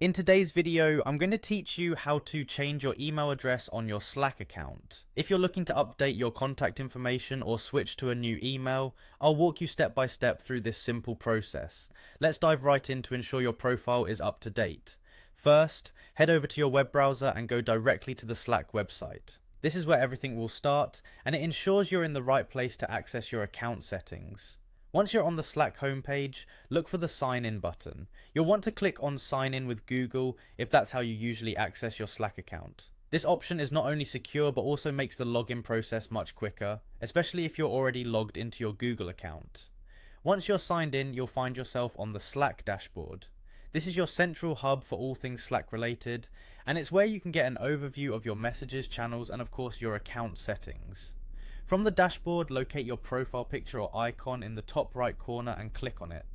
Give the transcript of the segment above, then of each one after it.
In today's video, I'm going to teach you how to change your email address on your Slack account. If you're looking to update your contact information or switch to a new email, I'll walk you step by step through this simple process. Let's dive right in to ensure your profile is up to date. First, head over to your web browser and go directly to the Slack website. This is where everything will start, and it ensures you're in the right place to access your account settings. Once you're on the Slack homepage, look for the Sign In button. You'll want to click on Sign In with Google if that's how you usually access your Slack account. This option is not only secure but also makes the login process much quicker, especially if you're already logged into your Google account. Once you're signed in, you'll find yourself on the Slack dashboard. This is your central hub for all things Slack related, and it's where you can get an overview of your messages, channels, and of course your account settings. From the dashboard, locate your profile picture or icon in the top right corner and click on it.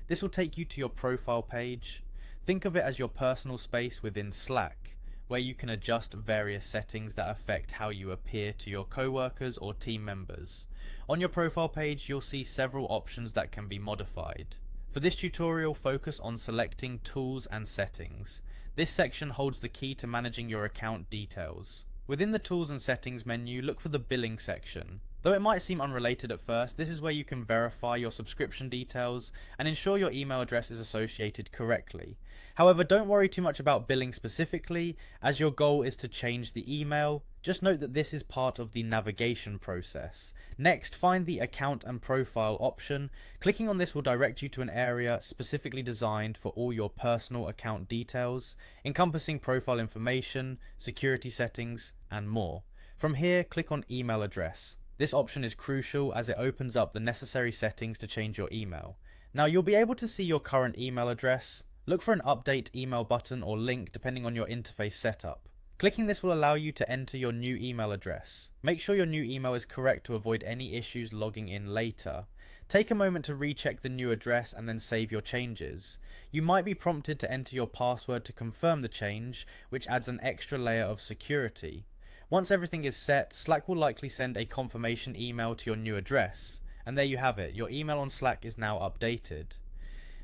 This will take you to your profile page. Think of it as your personal space within Slack, where you can adjust various settings that affect how you appear to your coworkers or team members. On your profile page, you'll see several options that can be modified. For this tutorial, focus on selecting Tools and Settings. This section holds the key to managing your account details. Within the Tools and Settings menu, look for the Billing section. Though it might seem unrelated at first, this is where you can verify your subscription details and ensure your email address is associated correctly. However, don't worry too much about billing specifically, as your goal is to change the email. Just note that this is part of the navigation process. Next, find the Account and Profile option. Clicking on this will direct you to an area specifically designed for all your personal account details, encompassing profile information, security settings, and more. From here, click on Email Address. This option is crucial as it opens up the necessary settings to change your email. Now you'll be able to see your current email address. Look for an Update Email button or link depending on your interface setup. Clicking this will allow you to enter your new email address. Make sure your new email is correct to avoid any issues logging in later. Take a moment to recheck the new address and then save your changes. You might be prompted to enter your password to confirm the change, which adds an extra layer of security. Once everything is set, Slack will likely send a confirmation email to your new address. And there you have it, your email on Slack is now updated.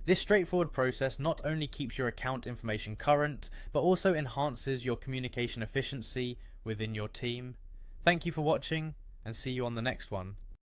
This straightforward process not only keeps your account information current, but also enhances your communication efficiency within your team. Thank you for watching, and see you on the next one.